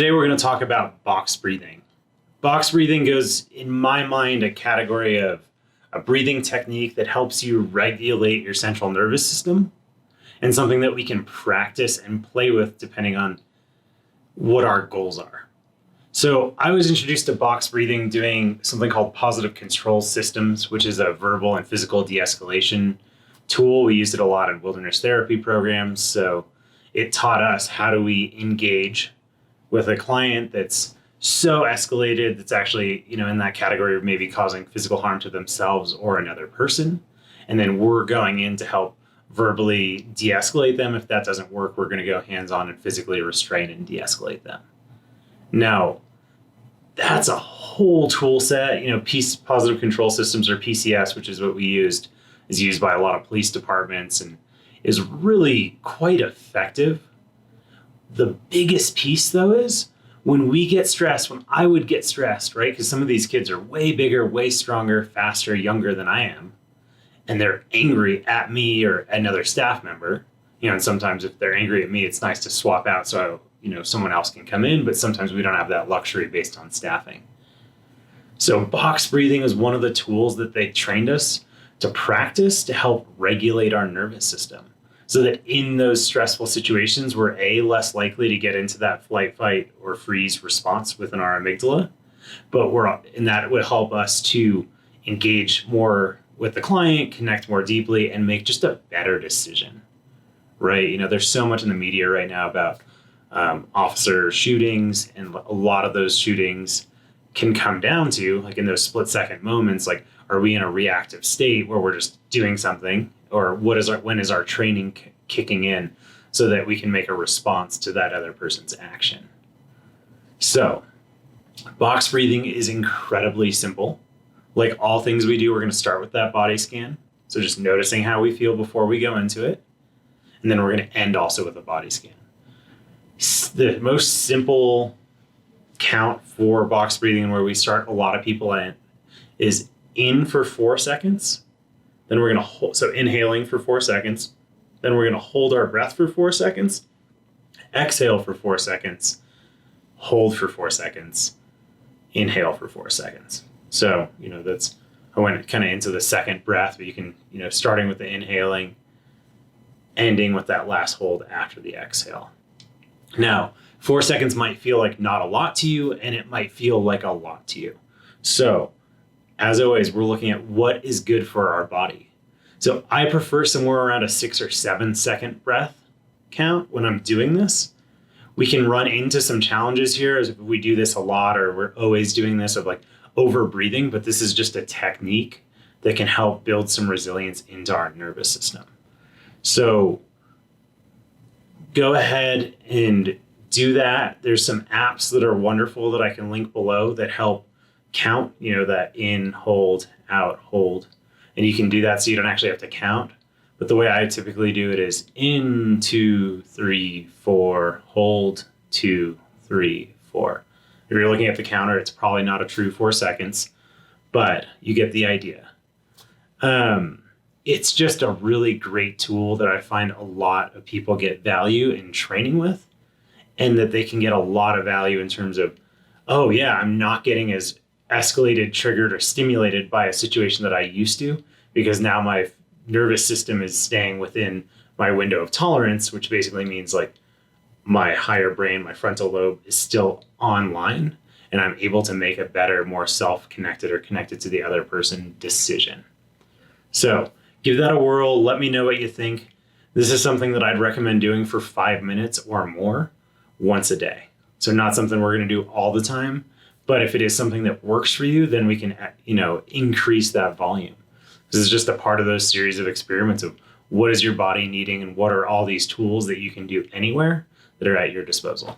Today we're going to talk about box breathing. Box breathing goes, in my mind, a category of a breathing technique that helps you regulate your central nervous system and something that we can practice and play with depending on what our goals are. So I was introduced to box breathing doing something called positive control systems, which is a verbal and physical de-escalation tool. We used it a lot in wilderness therapy programs. So it taught us how do we engage with a client that's so escalated that's actually, in that category of maybe causing physical harm to themselves or another person. And then we're going in to help verbally de-escalate them. If that doesn't work, we're going to go hands-on and physically restrain and de-escalate them. Now, that's a whole tool set. Positive control systems, or PCS, which is what we used, is used by a lot of police departments and is really quite effective. The biggest piece, though, is when we get stressed, when I would get stressed, right? Because some of these kids are way bigger, way stronger, faster, younger than I am. And they're angry at me or another staff member. And sometimes if they're angry at me, it's nice to swap out so, someone else can come in. But sometimes we don't have that luxury based on staffing. So box breathing is one of the tools that they trained us to practice to help regulate our nervous system, so that in those stressful situations, we're less likely to get into that flight, fight, or freeze response within our amygdala. And that would help us to engage more with the client, connect more deeply, and make just a better decision, right? There's so much in the media right now about officer shootings, and a lot of those shootings can come down to, like, in those split-second moments, like, are we in a reactive state where we're just doing something? Or when is our training kicking in so that we can make a response to that other person's action? So box breathing is incredibly simple. Like all things we do, we're going to start with that body scan. So just noticing how we feel before we go into it. And then we're going to end also with a body scan. The most simple count for box breathing, and where we start a lot of people in, is in for 4 seconds. Then we're going to hold, so inhaling for 4 seconds. Then we're going to hold our breath for 4 seconds. Exhale for 4 seconds. Hold for 4 seconds. Inhale for 4 seconds. So, I went kind of into the second breath, but you can, starting with the inhaling, ending with that last hold after the exhale. Now, 4 seconds might feel like not a lot to you, and it might feel like a lot to you. So, as always, we're looking at what is good for our body. So I prefer somewhere around a 6 or 7 second breath count when I'm doing this. We can run into some challenges here as if we do this a lot, or we're always doing this of like over breathing, but this is just a technique that can help build some resilience into our nervous system. So go ahead and do that. There's some apps that are wonderful that I can link below that help count, that in, hold, out, hold. And you can do that so you don't actually have to count. But the way I typically do it is in, 2, 3, 4, hold, 2, 3, 4. If you're looking at the counter, it's probably not a true 4 seconds, but you get the idea. It's just a really great tool that I find a lot of people get value in training with, and that they can get a lot of value in terms of, oh yeah, I'm not getting as escalated, triggered, or stimulated by a situation that I used to, because now my nervous system is staying within my window of tolerance, which basically means like my higher brain, my frontal lobe, is still online, and I'm able to make a better, more self-connected or connected to the other person decision. So give that a whirl. Let me know what you think. This is something that I'd recommend doing for 5 minutes or more once a day. So not something we're going to do all the time, but if it is something that works for you, then we can, increase that volume. This is just a part of those series of experiments of what is your body needing and what are all these tools that you can do anywhere that are at your disposal.